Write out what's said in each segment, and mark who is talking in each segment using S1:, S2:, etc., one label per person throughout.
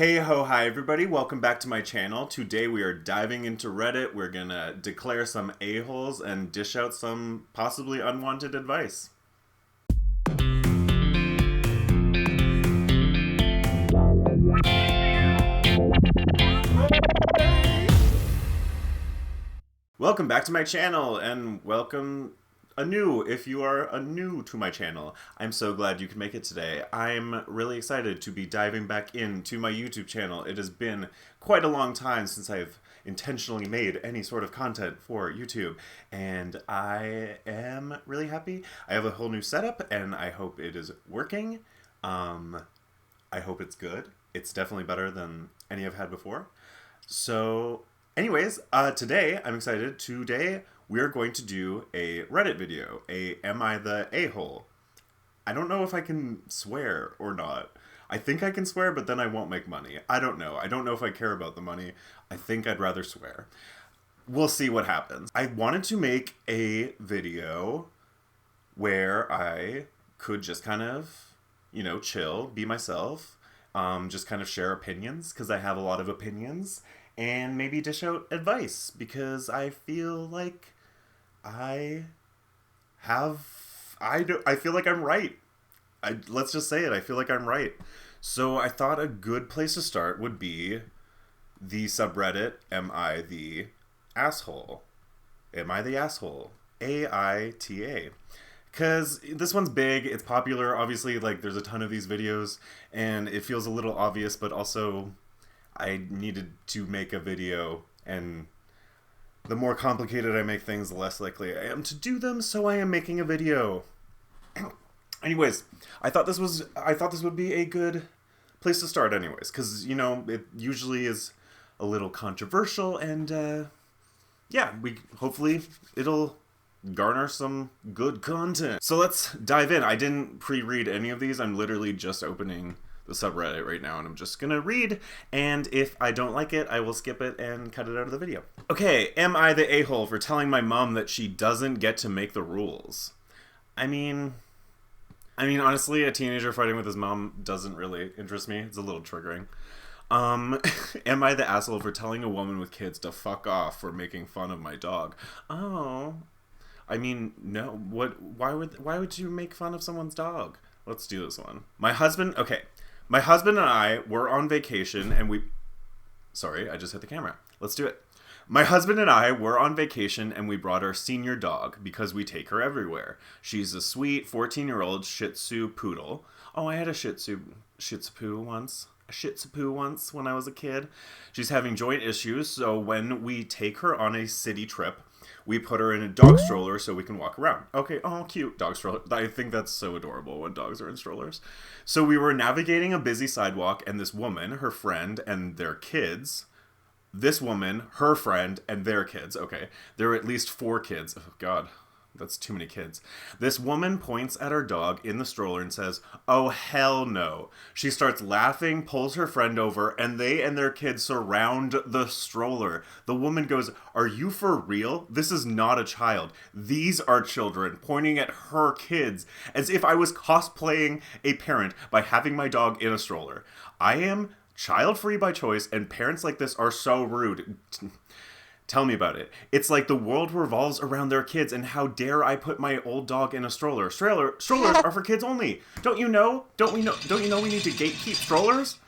S1: Hey ho, hi everybody, welcome back to my channel. Today we are diving into Reddit. We're gonna declare some a-holes and dish out some possibly unwanted advice. Welcome back to my channel, and welcome anew if you are new to my channel. I'm so glad you could make it today. I'm really excited to be diving back into my YouTube channel. It has been quite a long time since I've intentionally made any sort of content for YouTube, and I am really happy. I have a whole new setup, and I hope it is working. I hope it's good. It's definitely better than any I've had before. So anyways, today I'm excited. Today we're going to do a Reddit video. Am I the a-hole? I don't know if I can swear or not. I think I can swear, but then I won't make money. I don't know. I don't know if I care about the money. I think I'd rather swear. We'll see what happens. I wanted to make a video where I could just kind of, chill, be myself, just kind of share opinions, because I have a lot of opinions, and maybe dish out advice, because I feel like I feel like I'm right. Let's just say it. I feel like I'm right. So I thought a good place to start would be the subreddit, Am I the Asshole? Am I the Asshole? AITA. Because this one's big, it's popular, obviously, like, there's a ton of these videos, and it feels a little obvious, but also I needed to make a video, and the more complicated I make things, the less likely I am to do them, so I am making a video. Anyways, I thought this would be a good place to start anyways, because, it usually is a little controversial, and, yeah, hopefully it'll garner some good content. So let's dive in. I didn't pre-read any of these. I'm literally just opening the subreddit right now, and I'm just gonna read, and if I don't like it, I will skip it and cut it out of the video. Okay, am I the a-hole for telling my mom that she doesn't get to make the rules? I mean, honestly, a teenager fighting with his mom doesn't really interest me. It's a little triggering. Am I the asshole for telling a woman with kids to fuck off for making fun of my dog? Oh, I mean, no. Why would you make fun of someone's dog? Let's do this one. My husband and I were on vacation, and Sorry, I just hit the camera. Let's do it. My husband and I were on vacation, and we brought our senior dog because we take her everywhere. She's a sweet 14-year-old Shih Tzu poodle. Oh, I had a Shih Tzu once. A Shih Tzu once when I was a kid. She's having joint issues, so when we take her on a city trip, we put her in a dog stroller so we can walk around. Okay, oh, cute. Dog stroller. I think that's so adorable when dogs are in strollers. So we were navigating a busy sidewalk, and this woman, her friend, and their kids. This woman, her friend, and their kids. Okay, there are at least 4 kids. Oh, God. That's too many kids. This woman points at our dog in the stroller and says, "Oh, hell no." She starts laughing, pulls her friend over, and they and their kids surround the stroller. The woman goes, "Are you for real? This is not a child. These are children," pointing at her kids, as if I was cosplaying a parent by having my dog in a stroller. I am child-free by choice, and parents like this are so rude. Tell me about it. It's like the world revolves around their kids, and how dare I put my old dog in a stroller? Strollers are for kids only. Don't you know? Don't you know we need to gatekeep strollers?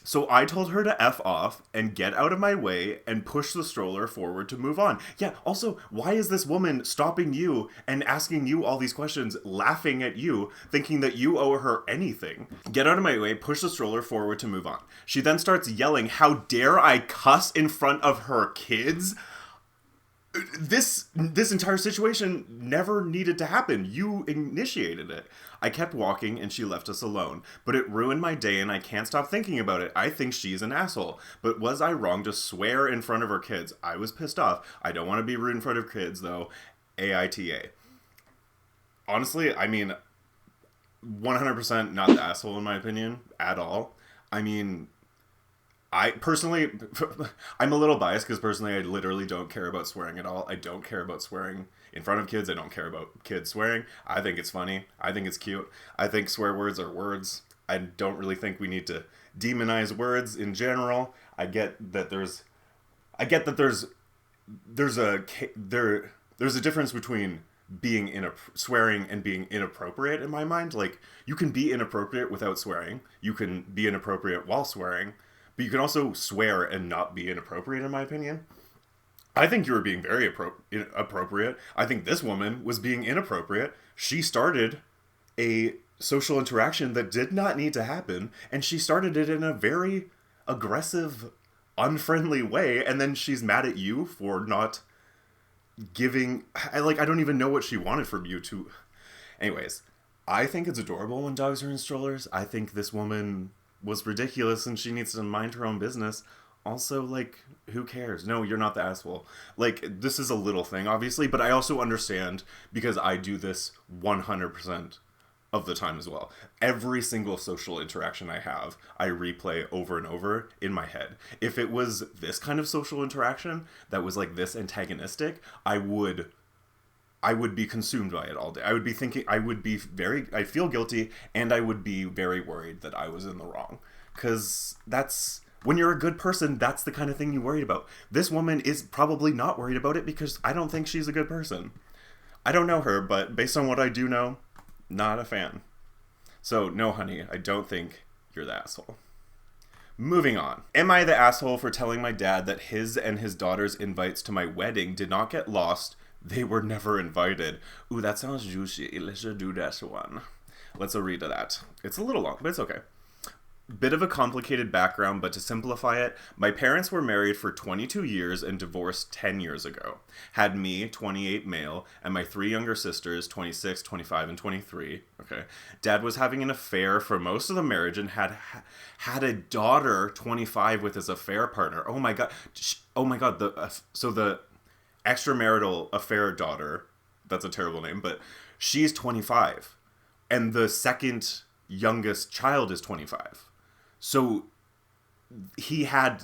S1: So I told her to F off and get out of my way and push the stroller forward to move on. Yeah, also, why is this woman stopping you and asking you all these questions, laughing at you, thinking that you owe her anything? Get out of my way, push the stroller forward to move on. She then starts yelling, "How dare I cuss in front of her kids?" This entire situation never needed to happen. You initiated it. I kept walking and she left us alone, but it ruined my day and I can't stop thinking about it. I think she's an asshole. But was I wrong to swear in front of her kids? I was pissed off. I don't want to be rude in front of kids though. AITA. Honestly, 100% not the asshole in my opinion at all. I personally, I'm a little biased because personally I literally don't care about swearing at all. I don't care about swearing in front of kids. I don't care about kids swearing. I think it's funny. I think it's cute. I think swear words are words. I don't really think we need to demonize words in general. I get that there's there's a difference between being swearing and being inappropriate in my mind. Like, you can be inappropriate without swearing. You can be inappropriate while swearing, but you can also swear and not be inappropriate, in my opinion. I think you were being very appropriate. I think this woman was being inappropriate. She started a social interaction that did not need to happen, and she started it in a very aggressive, unfriendly way, and then she's mad at you for not giving... I don't even know what she wanted from you to... Anyways, I think it's adorable when dogs are in strollers. I think this woman was ridiculous and she needs to mind her own business. Also, like, who cares? No, you're not the asshole. Like, this is a little thing, obviously, but I also understand, because I do this 100% of the time as well. Every single social interaction I have, I replay over and over in my head. If it was this kind of social interaction that was like this antagonistic, I would be consumed by it all day. I would be thinking, I feel guilty, and I would be very worried that I was in the wrong. Because when you're a good person, that's the kind of thing you worried about. This woman is probably not worried about it because I don't think she's a good person. I don't know her, but based on what I do know, not a fan. So, no, honey, I don't think you're the asshole. Moving on. Am I the asshole for telling my dad that his and his daughter's invites to my wedding did not get lost? They were never invited. Ooh, that sounds juicy. Let's just do that one. Let's read that. It's a little long, but it's okay. Bit of a complicated background, but to simplify it, my parents were married for 22 years and divorced 10 years ago. Had me, 28 male, and my 3 younger sisters, 26, 25, and 23. Okay. Dad was having an affair for most of the marriage and had a daughter, 25, with his affair partner. Oh my god. Oh my god. So the extramarital affair daughter, that's a terrible name, but she's 25. And the second youngest child is 25. So he had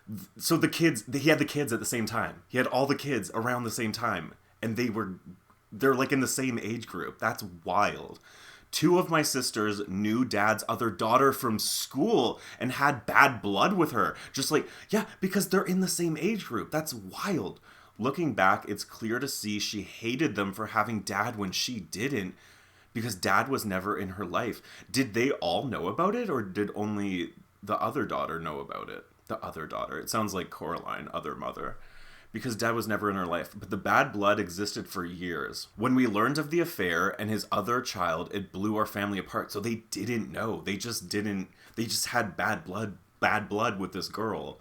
S1: the kids at the same time. He had all the kids around the same time, and they're like in the same age group. That's wild. 2 of my sisters knew dad's other daughter from school and had bad blood with her. Just like, yeah, because they're in the same age group. That's wild. Looking back, it's clear to see she hated them for having dad when she didn't, because dad was never in her life. Did they all know about it, or did only the other daughter know about it? The other daughter. It sounds like Coraline, other mother. Because dad was never in her life. But the bad blood existed for years. When we learned of the affair and his other child, it blew our family apart. So they didn't know. They just had bad blood with this girl.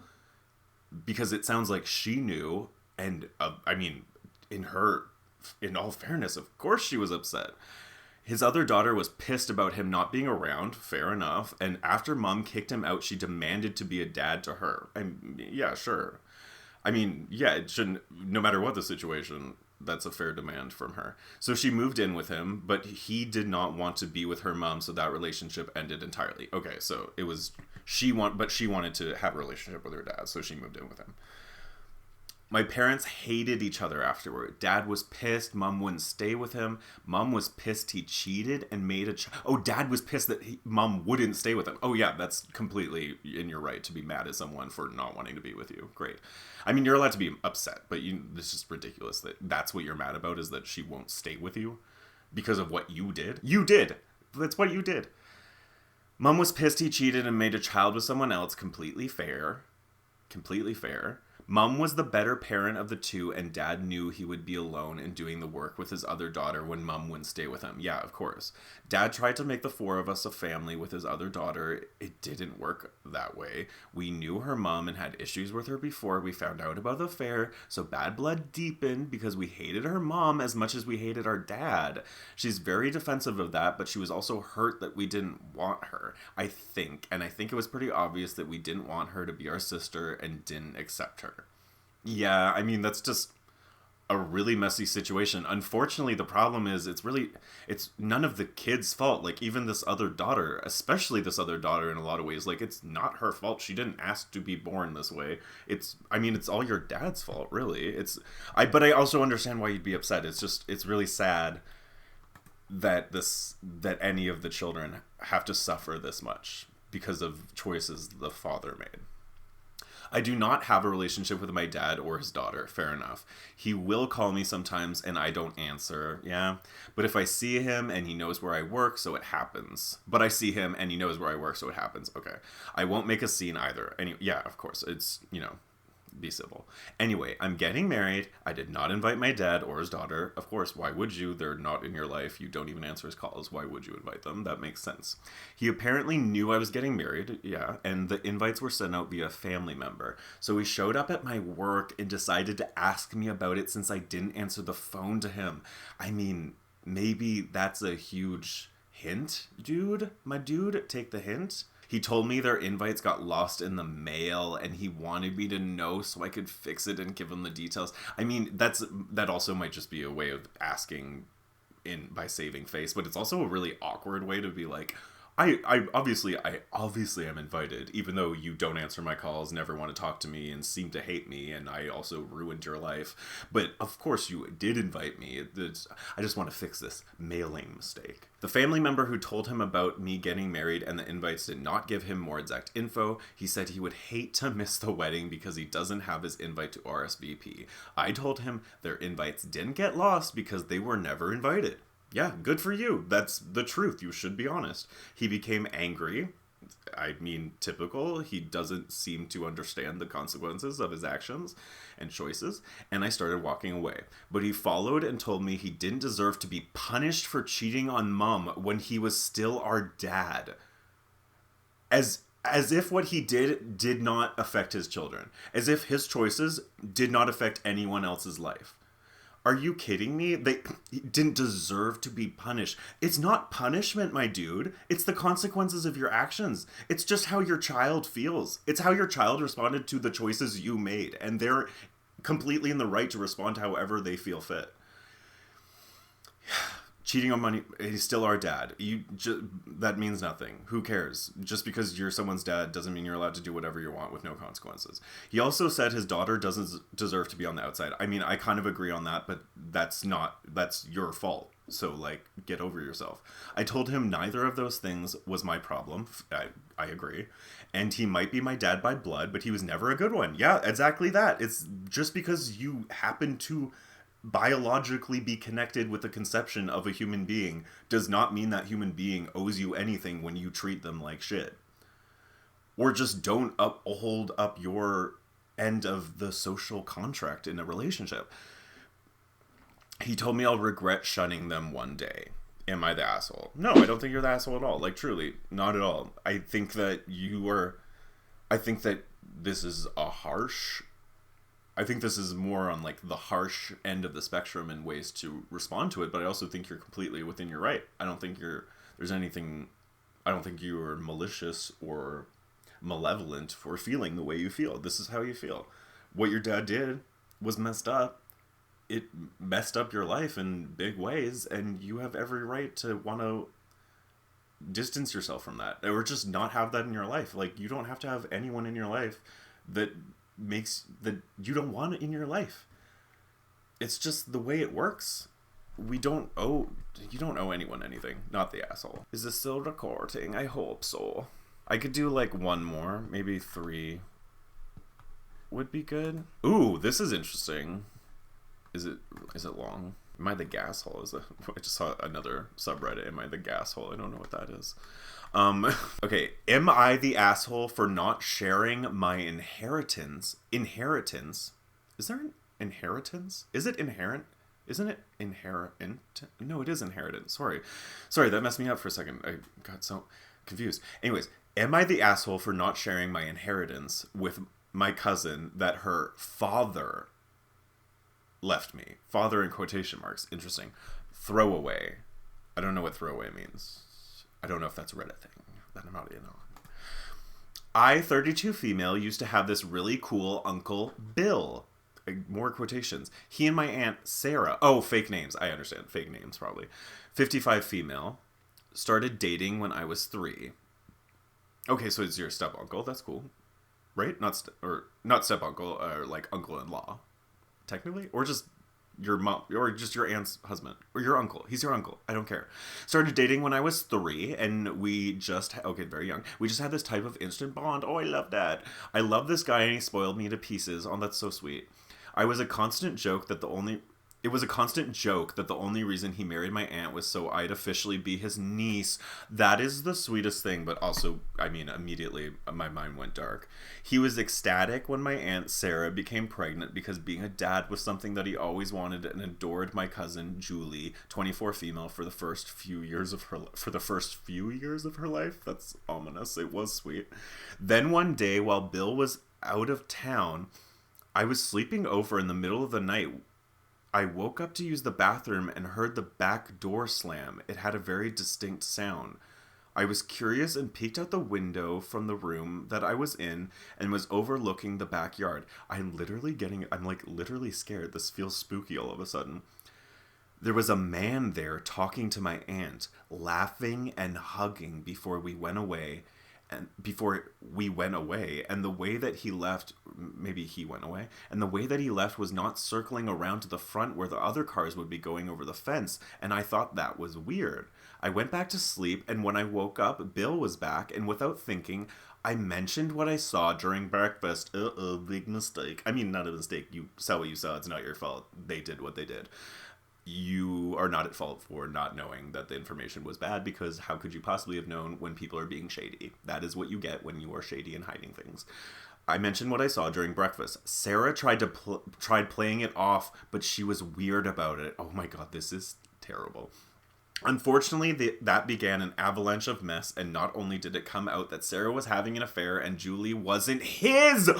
S1: Because it sounds like she knew. And, in all fairness, of course she was upset. His other daughter was pissed about him not being around, fair enough, and after mom kicked him out, she demanded to be a dad to her. Yeah, sure. It shouldn't, no matter what the situation, that's a fair demand from her. So she moved in with him, but he did not want to be with her mom, so that relationship ended entirely. Okay, so it was, she wanted to have a relationship with her dad, so she moved in with him. My parents hated each other afterward. Dad was pissed mom wouldn't stay with him. Mom was pissed he cheated and made Dad was pissed that mom wouldn't stay with him. Oh yeah, that's completely in your right to be mad at someone for not wanting to be with you. Great. You're allowed to be upset, but it's just ridiculous that that's what you're mad about, is that she won't stay with you because of what you did. You did. That's what you did. Mom was pissed he cheated and made a child with someone else. Completely fair. Completely fair. Mom was the better parent of the 2, and dad knew he would be alone and doing the work with his other daughter when mom wouldn't stay with him. Yeah, of course. Dad tried to make the 4 of us a family with his other daughter. It didn't work that way. We knew her mom and had issues with her before we found out about the affair, so bad blood deepened because we hated her mom as much as we hated our dad. She's very defensive of that, but she was also hurt that we didn't want her, I think. And I think it was pretty obvious that we didn't want her to be our sister and didn't accept her. Yeah, that's just a really messy situation. Unfortunately, the problem is it's none of the kids' fault. Like, even this other daughter, especially this other daughter in a lot of ways, like, it's not her fault. She didn't ask to be born this way. It's all your dad's fault, really. But I also understand why you'd be upset. It's really sad that any of the children have to suffer this much because of choices the father made. I do not have a relationship with my dad or his daughter. Fair enough. He will call me sometimes and I don't answer. Yeah. But if I see him and he knows where I work, so it happens. But I see him and he knows where I work, so it happens. Okay. I won't make a scene either. Yeah, of course. It's, be civil. Anyway, I'm getting married. I did not invite my dad or his daughter. Of course, why would you? They're not in your life. You don't even answer his calls. Why would you invite them? That makes sense. He apparently knew I was getting married, yeah, and the invites were sent out via a family member. So he showed up at my work and decided to ask me about it since I didn't answer the phone to him. I mean, maybe that's a huge hint, dude. My dude, take the hint. He told me their invites got lost in the mail and he wanted me to know so I could fix it and give him the details. I mean, that also might just be a way of asking by saving face, but it's also a really awkward way to be like, I obviously am invited, even though you don't answer my calls, never want to talk to me, and seem to hate me, and I also ruined your life. But of course you did invite me. I just want to fix this mailing mistake. The family member who told him about me getting married and the invites did not give him more exact info. He said he would hate to miss the wedding because he doesn't have his invite to RSVP. I told him their invites didn't get lost because they were never invited. Yeah, good for you. That's the truth. You should be honest. He became angry. I mean, typical. He doesn't seem to understand the consequences of his actions and choices. And I started walking away. But he followed and told me he didn't deserve to be punished for cheating on mom when he was still our dad. As if what he did not affect his children. As if his choices did not affect anyone else's life. Are you kidding me? They didn't deserve to be punished. It's not punishment, my dude. It's the consequences of your actions. It's just how your child feels. It's how your child responded to the choices you made. And they're completely in the right to respond however they feel fit. Cheating on money, he's still our dad. That means nothing. Who cares? Just because you're someone's dad doesn't mean you're allowed to do whatever you want with no consequences. He also said his daughter doesn't deserve to be on the outside. I mean, I kind of agree on that, but that's your fault. So, get over yourself. I told him neither of those things was my problem. I agree. And he might be my dad by blood, but he was never a good one. Yeah, exactly that. It's just because you happen to biologically be connected with the conception of a human being does not mean that human being owes you anything when you treat them like shit. Or just don't hold up your end of the social contract in a relationship. He told me I'll regret shunning them one day. Am I the asshole? No, I don't think you're the asshole at all. Truly, not at all. I think that this is I think this is more on the harsh end of the spectrum in ways to respond to it, but I also think you're completely within your right. I don't think you're malicious or malevolent for feeling the way you feel. This is how you feel. What your dad did was messed up. It messed up your life in big ways, and you have every right to want to distance yourself from that, or just not have that in your life. You don't have to have anyone in your life that you don't want it in your life. It's just the way it works. You don't owe anyone anything. Not the asshole. Is this still recording? I hope so. I could do one more, maybe 3 would be good. Ooh, this is interesting. Is it long? Am I the gas hole? I just saw another subreddit. Am I the gas hole? I don't know what that is. Okay. Am I the asshole for not sharing my inheritance? Inheritance? Is there an inheritance? Is it inherent? Isn't it inherent? No, it is inheritance. Sorry, that messed me up for a second. I got so confused. Anyways, am I the asshole for not sharing my inheritance with my cousin that her father left me? Father in quotation marks. Interesting. Throwaway. I don't know what throwaway means. I don't know if that's a Reddit thing. That I'm not, I, 32 female, used to have this really cool uncle, Bill. More quotations. He and my aunt, Sarah. Oh, fake names. I understand. Fake names, probably. 55 female. Started dating when I was 3. Okay, so it's your step-uncle. That's cool. Right? Not step-uncle, or uncle-in-law. Technically? Or just your mom, or just your aunt's husband, or your uncle. He's your uncle. I don't care. Started dating when I was 3, and we just, okay, very young. We just had this type of instant bond. Oh, I love that. I love this guy, and he spoiled me to pieces. Oh, that's so sweet. I was a constant joke that the only It was a constant joke that the only reason he married my aunt was so I'd officially be his niece. That is the sweetest thing, but also, I mean, immediately my mind went dark. He was ecstatic when my aunt Sarah became pregnant because being a dad was something that he always wanted, and adored my cousin Julie, 24 female, for the first few years of her life. That's ominous. It was sweet. Then one day, while Bill was out of town, I was sleeping over in the middle of the night. I woke up to use the bathroom and heard the back door slam. It had a very distinct sound. I was curious and peeked out the window from the room that I was in and was overlooking the backyard. I'm literally scared. This feels spooky all of a sudden. There was a man there talking to my aunt, laughing and hugging before we went away. And the way that he left, maybe he went away, and the way that he left was not circling around to the front where the other cars would be going over the fence, and I thought that was weird. I went back to sleep, and when I woke up, Bill was back, and without thinking, I mentioned what I saw during breakfast. Big mistake. I mean, not a mistake. You saw what you saw. It's not your fault. They did what they did. You are not at fault for not knowing that the information was bad, because how could you possibly have known when people are being shady? That is what you get when you are shady and hiding things. I mentioned what I saw during breakfast. Sarah tried playing it off, but she was weird about it. Oh my god, this is terrible. Unfortunately, that began an avalanche of mess, and not only did it come out that Sarah was having an affair and Julie wasn't his,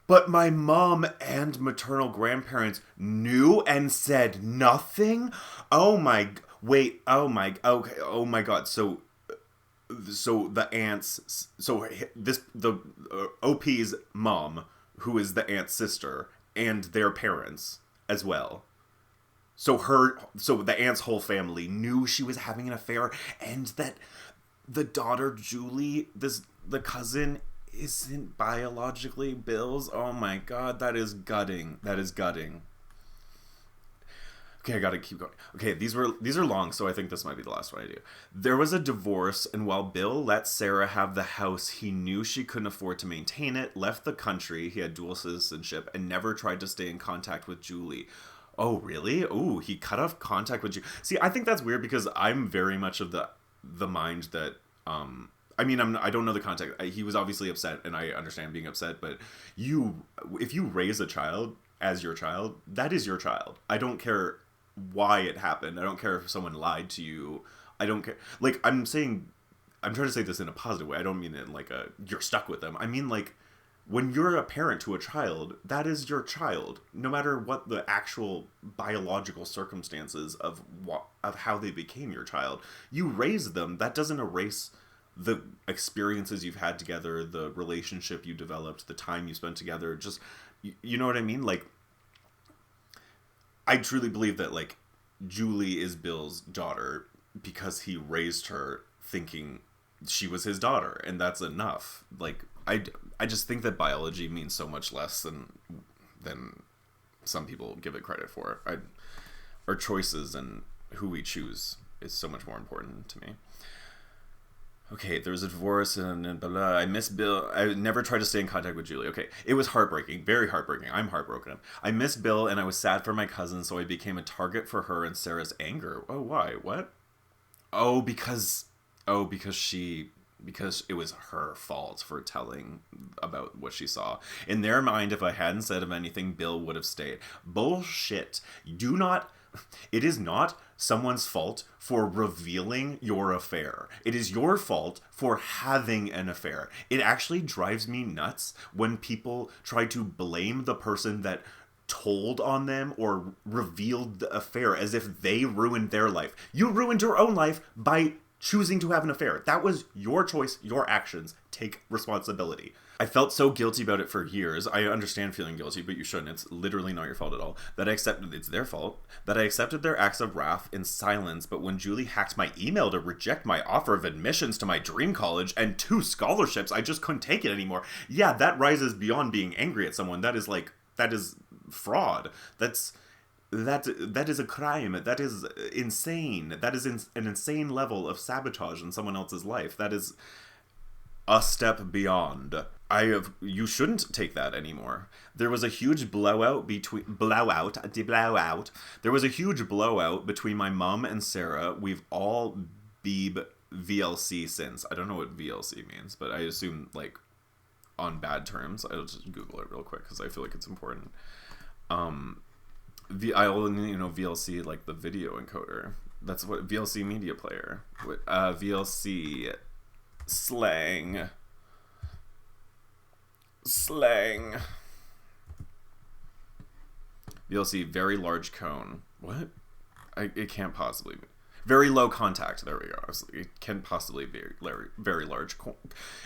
S1: but my mom and maternal grandparents knew and said nothing? Oh my god. So the aunt's, the OP's mom, who is the aunt's sister, and their parents as well. So the aunt's whole family knew she was having an affair, and that the daughter Julie, the cousin, isn't biologically Bill's. Oh my god, that is gutting. Okay, I gotta keep going. Okay, these are long, so I think this might be the last one I do. There was a divorce, and while Bill let Sarah have the house, he knew she couldn't afford to maintain it, left the country, he had dual citizenship, and never tried to stay in contact with Julie. Oh, really? Oh, he cut off contact with you. See, I think that's weird, because I'm very much of the mind that, I mean, I don't know the context. He was obviously upset, and I understand being upset, but if you raise a child as your child, that is your child. I don't care why it happened. I don't care if someone lied to you. I don't care. Like, I'm trying to say this in a positive way. I don't mean it like you're stuck with them. I mean, like, when you're a parent to a child, that is your child. No matter what the actual biological circumstances of how they became your child, you raise them. That doesn't erase the experiences you've had together, the relationship you developed, the time you spent together. Just, you know what I mean? Like, I truly believe that, like, Julie is Bill's daughter because he raised her thinking she was his daughter, and that's enough. Like, I just think that biology means so much less than some people give it credit for. Our choices and who we choose is so much more important to me. Okay, there was a divorce and blah, blah. I miss Bill. I never tried to stay in contact with Julie. Okay, it was heartbreaking. Very heartbreaking. I'm heartbroken. I miss Bill, and I was sad for my cousin, so I became a target for her and Sarah's anger. Oh, why? What? Because it was her fault for telling about what she saw. In their mind, if I hadn't said of anything, Bill would have stayed. Bullshit. It is not someone's fault for revealing your affair. It is your fault for having an affair. It actually drives me nuts when people try to blame the person that told on them or revealed the affair as if they ruined their life. You ruined your own life by choosing to have an affair. That was your choice, your actions. Take responsibility. I felt so guilty about it for years. I understand feeling guilty, but you shouldn't. It's literally not your fault at all. It's their fault. That I accepted their acts of wrath in silence, but when Julie hacked my email to reject my offer of admissions to my dream college and 2 scholarships, I just couldn't take it anymore. Yeah, that rises beyond being angry at someone. That is fraud. that is a crime. That is insane. That is an insane level of sabotage in someone else's life. That is a step beyond. You shouldn't take that anymore. There was a huge blowout. There was a huge blowout between my mom and Sarah. We've all beeb VLC since. I don't know what VLC means, but I assume like on bad terms. I'll just Google it real quick because I feel like it's important. I only know VLC like the video encoder. That's what VLC media player. VLC slang. VLC very large cone. What? It can't possibly be. Very low contact. There we go. It can possibly be very large cone.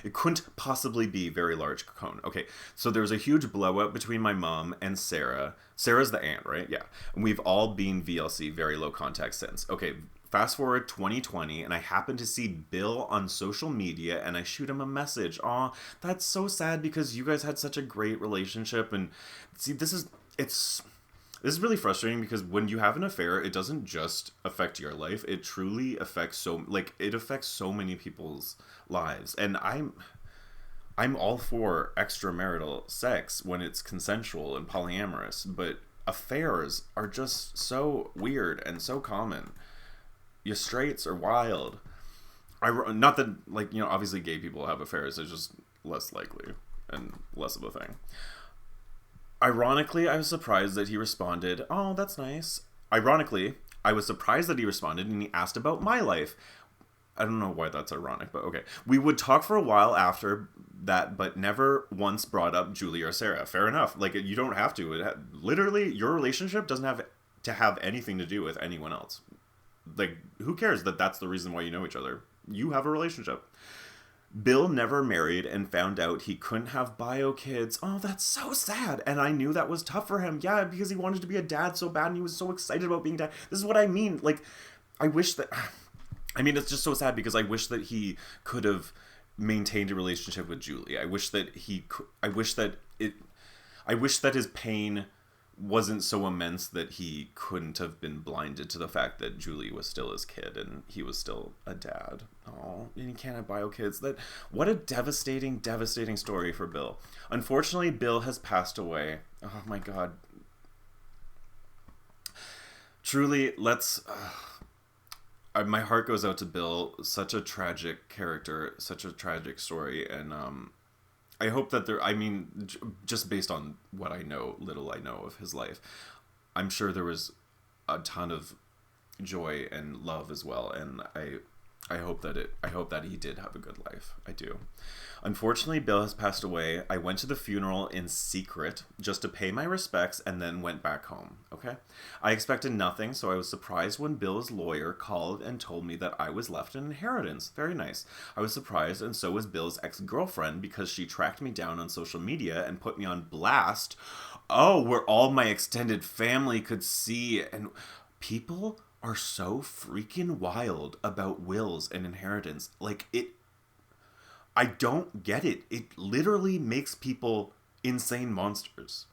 S1: It couldn't possibly be very large cone. Okay, so there was a huge blowout between my mom and Sarah. Sarah's the aunt, right? Yeah. And we've all been VLC, very low contact since. Okay, fast forward 2020, and I happen to see Bill on social media, and I shoot him a message. Aw, that's so sad because you guys had such a great relationship. And see, this is really frustrating because when you have an affair, it doesn't just affect your life. It truly affects so many people's lives. And I'm all for extramarital sex when it's consensual and polyamorous, but affairs are just so weird and so common. You straights are wild. Not that, like, you know, obviously gay people have affairs. It's just less likely and less of a thing. Ironically, I was surprised that he responded, "Oh, that's nice." Ironically, I was surprised that he responded and he asked about my life. I don't know why that's ironic, but okay. We would talk for a while after that, but never once brought up Julie or Sarah. Fair enough. Like, you don't have to. Literally, your relationship doesn't have to have anything to do with anyone else. Like, who cares that that's the reason why you know each other? You have a relationship. Bill never married and found out he couldn't have bio kids. Oh, that's so sad. And I knew that was tough for him. Yeah, because he wanted to be a dad so bad and he was so excited about being dad. This is what I mean. Like, I wish that... I mean, it's just so sad because I wish that he could have maintained a relationship with Julie. I wish that his pain wasn't so immense that he couldn't have been blinded to the fact that Julie was still his kid and he was still a dad. Oh, and he can't have bio kids. What a devastating, devastating story for Bill. Unfortunately, Bill has passed away. Oh my God. Truly, my heart goes out to Bill. Such a tragic character, such a tragic story, and I hope that just based on what little I know of his life, I'm sure there was a ton of joy and love as well, and I hope that he did have a good life. I do. Unfortunately, Bill has passed away. I went to the funeral in secret just to pay my respects and then went back home. Okay? I expected nothing, so I was surprised when Bill's lawyer called and told me that I was left an inheritance. Very nice. I was surprised, and so was Bill's ex-girlfriend because she tracked me down on social media and put me on blast. Oh, where all my extended family could see, and people are so freaking wild about wills and inheritance. Like, I don't get it. It literally makes people insane monsters.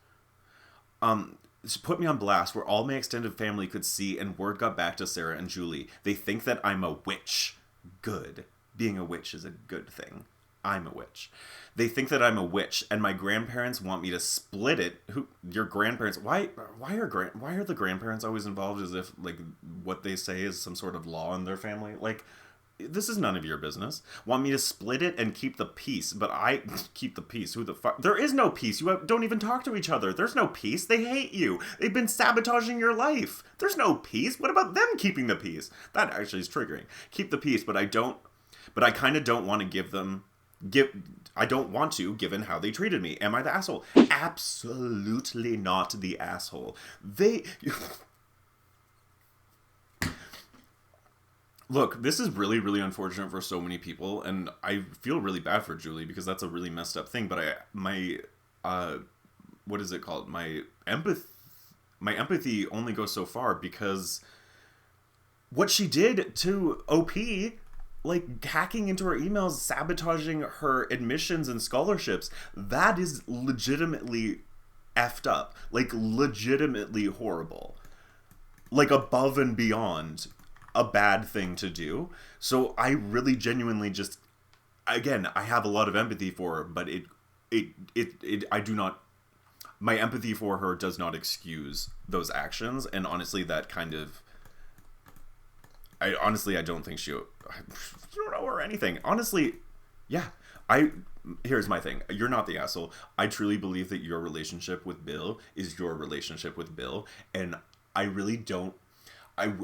S1: Put me on blast where all my extended family could see, and word got back to Sarah and Julie. They think that I'm a witch. Good. Being a witch is a good thing. I'm a witch. They think that I'm a witch, and my grandparents want me to split it. Your grandparents? Why are the grandparents always involved as if like what they say is some sort of law in their family? Like, this is none of your business. Want me to split it and keep the peace, but I keep the peace. Who the fuck? There is no peace. You don't even talk to each other. There's no peace. They hate you. They've been sabotaging your life. There's no peace. What about them keeping the peace? That actually is triggering. Keep the peace, but I kind of don't want to I don't want to, given how they treated me. Am I the asshole? Absolutely not the asshole. Look, this is really, really unfortunate for so many people, and I feel really bad for Julie because that's a really messed up thing. But what is it called? My empathy only goes so far because what she did to OP, like hacking into her emails, sabotaging her admissions and scholarships, that is legitimately effed up. Like, legitimately horrible. like above and beyond a bad thing to do. So I really genuinely just, again, I have a lot of empathy for her, but I do not, my empathy for her does not excuse those actions. And honestly, that kind of, I don't think I don't know her anything. Honestly, yeah, here's my thing. You're not the asshole. I truly believe that your relationship with Bill is your relationship with Bill. And I really don't, I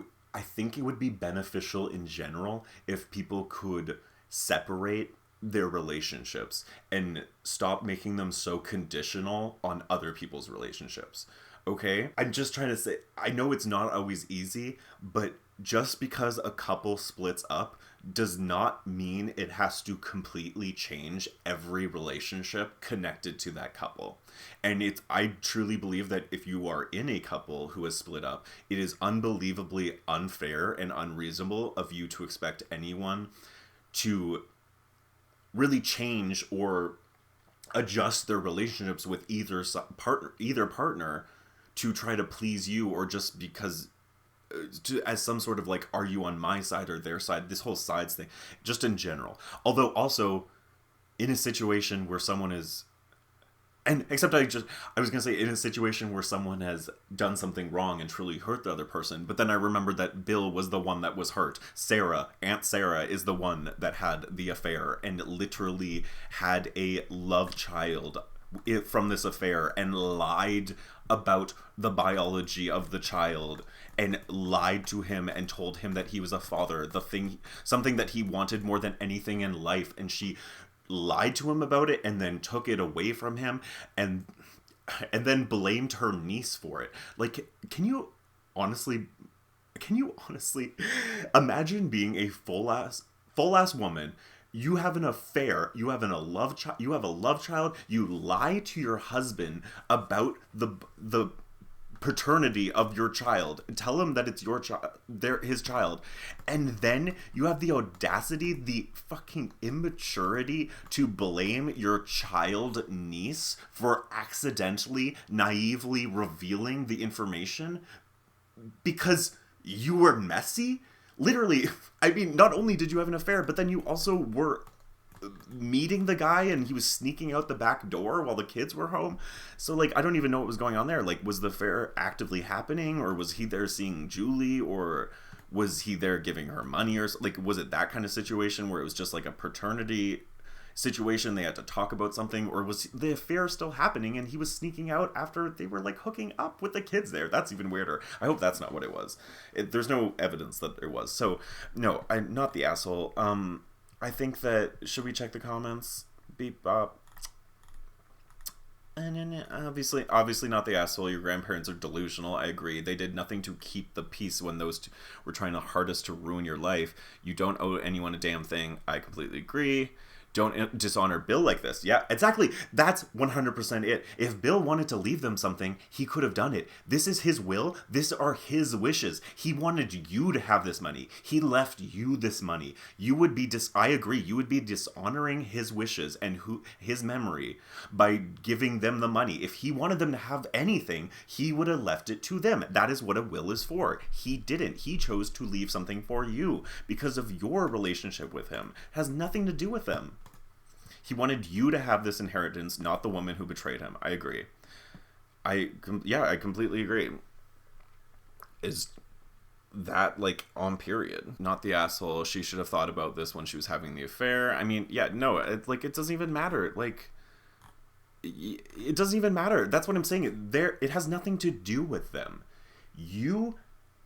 S1: think it would be beneficial in general if people could separate their relationships and stop making them so conditional on other people's relationships. Okay? I'm just trying to say, I know it's not always easy, but just because a couple splits up does not mean it has to completely change every relationship connected to that couple. And I truly believe that if you are in a couple who has split up, it is unbelievably unfair and unreasonable of you to expect anyone to really change or adjust their relationships with either partner to try to please you, or just because as some sort of like, are you on my side or their side, this whole sides thing, just in general. Although also in a situation where someone is, and except I was gonna say, in a situation where someone has done something wrong and truly hurt the other person, but then I remembered that Bill was the one that was hurt. Aunt Sarah is the one that had the affair and literally had a love child from this affair, and lied about the biology of the child, and lied to him and told him that he was a father, something that he wanted more than anything in life, and she lied to him about it and then took it away from him, and then blamed her niece for it. Like, can you honestly imagine being a full ass woman? You have an affair, you have a love child, you lie to your husband about the paternity of your child, tell him that it's his child, and then you have the audacity, the fucking immaturity to blame your child niece for accidentally, naively revealing the information because you were messy? Literally, I mean, not only did you have an affair, but then you also were meeting the guy and he was sneaking out the back door while the kids were home. So, like, I don't even know what was going on there. Like, was the affair actively happening, or was he there seeing Julie, or was he there giving her money, or like, was it that kind of situation where it was just like a paternity situation, they had to talk about something, or was the affair still happening and he was sneaking out after they were like hooking up with the kids there? That's even weirder. I hope that's not what it was. There's no evidence that there was. So no, I'm not the asshole. I think that, should we check the comments? Beep bop. And obviously not the asshole. Your grandparents are delusional. I agree. They did nothing to keep the peace when those two were trying the hardest to ruin your life. You don't owe anyone a damn thing. I completely agree. Don't dishonor Bill like this. Yeah, exactly. That's 100% it. If Bill wanted to leave them something, he could have done it. This is his will. These are his wishes. He wanted you to have this money. He left you this money. You would be I agree. You would be dishonoring his wishes and his memory by giving them the money. If he wanted them to have anything, he would have left it to them. That is what a will is for. He didn't. He chose to leave something for you because of your relationship with him. It has nothing to do with them. He wanted you to have this inheritance, not the woman who betrayed him. I agree. I completely agree. Is that, like, on period? Not the asshole. She should have thought about this when she was having the affair. I mean, yeah, no, it doesn't even matter. Like, it doesn't even matter. That's what I'm saying. It has nothing to do with them. You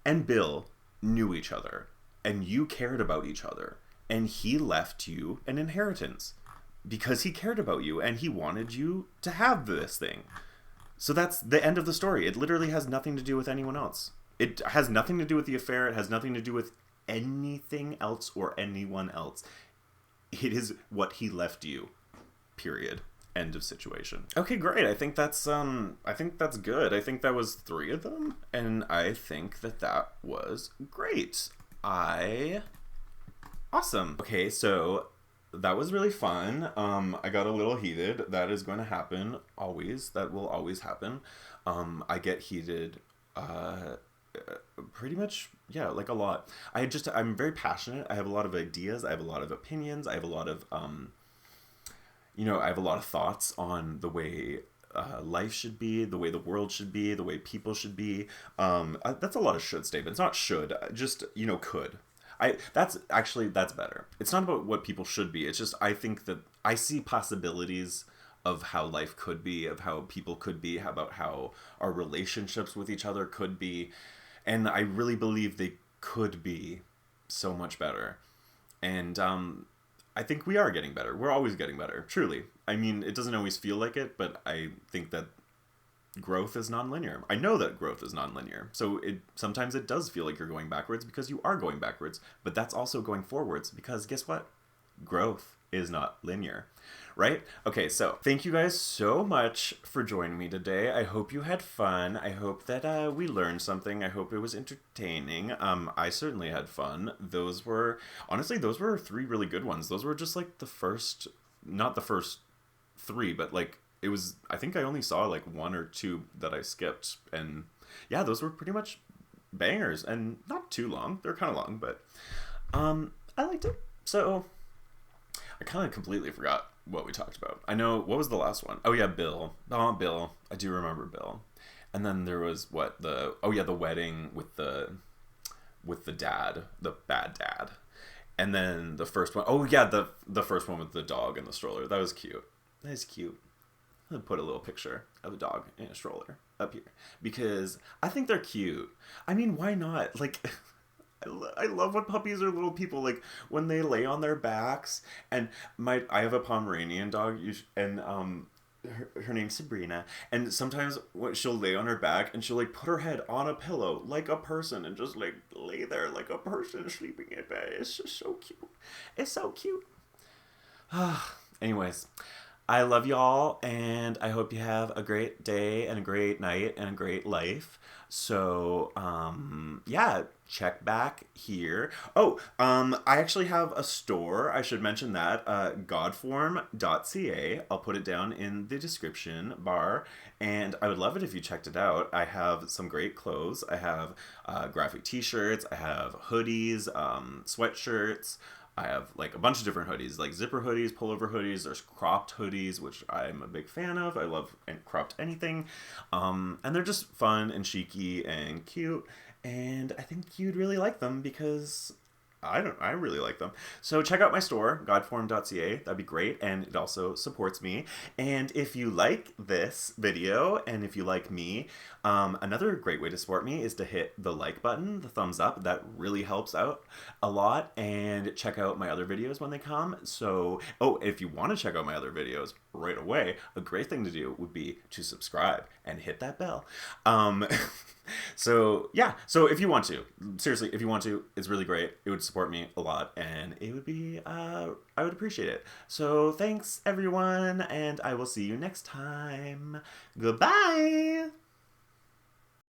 S1: and Bill knew each other, and you cared about each other, and he left you an inheritance because he cared about you and he wanted you to have this thing. So that's the end of the story. It literally has nothing to do with anyone else. It has nothing to do with the affair. It has nothing to do with anything else or anyone else. It is what he left you. Period. End of situation. Okay, great. I think that's good. I think that was 3 of them, and I think that was great. Awesome. Okay, so that was really fun. I got a little heated. That is going to happen always. That will always happen. I get heated pretty much, yeah, like a lot. I'm very passionate. I have a lot of ideas. I have a lot of opinions. I have a lot of, I have a lot of thoughts on the way life should be, the way the world should be, the way people should be. That's a lot of should statements. Not should, just, could. That's better. It's not about what people should be. It's just, I think that I see possibilities of how life could be, of how people could be, about how our relationships with each other could be. And I really believe they could be so much better. And I think we are getting better. We're always getting better, truly. I mean, it doesn't always feel like it, but I think that growth is nonlinear. I know that growth is nonlinear. So sometimes it does feel like you're going backwards because you are going backwards, but that's also going forwards because guess what? Growth is not linear, right? Okay, so thank you guys so much for joining me today. I hope you had fun. I hope that we learned something. I hope it was entertaining. I certainly had fun. Those were 3 really good ones. Those were just like not the first 3, but like it was, I think I only saw like 1 or 2 that I skipped. And yeah, those were pretty much bangers and not too long. They're kind of long, but I liked it. So I kind of completely forgot what we talked about. I know, what was the last one? Oh yeah, Bill. Oh, Bill. I do remember Bill. And then there was the wedding with the dad, the bad dad. And then the first one, oh yeah, the first one with the dog and the stroller. That was cute. That is cute. I'll put a little picture of a dog in a stroller up here because I think they're cute. I mean, why not? Like, I love when puppies are little people, like when they lay on their backs. And I have a Pomeranian dog, and her name's Sabrina. And sometimes she'll lay on her back and she'll like put her head on a pillow like a person and just like lay there like a person sleeping in bed. It's just so cute. It's so cute. Anyways, I love y'all, and I hope you have a great day and a great night and a great life. So, yeah, check back here. Oh, I actually have a store. I should mention that, GodForm.ca. I'll put it down in the description bar, and I would love it if you checked it out. I have some great clothes. I have graphic t-shirts. I have hoodies, sweatshirts. I have like a bunch of different hoodies, like zipper hoodies, pullover hoodies. There's cropped hoodies, which I'm a big fan of. I love cropped anything. And they're just fun and cheeky and cute. And I think you'd really like them because I really like them. So check out my store, GodForm.ca. That'd be great. And it also supports me. And if you like this video and if you like me, another great way to support me is to hit the like button, the thumbs up. That really helps out a lot. And check out my other videos when they come. So, if you want to check out my other videos right away, a great thing to do would be to subscribe and hit that bell. So yeah, so if you want to, seriously, if you want to, it's really great. It would support me a lot, and it would be, I would appreciate it. So thanks everyone, and I will see you next time. Goodbye!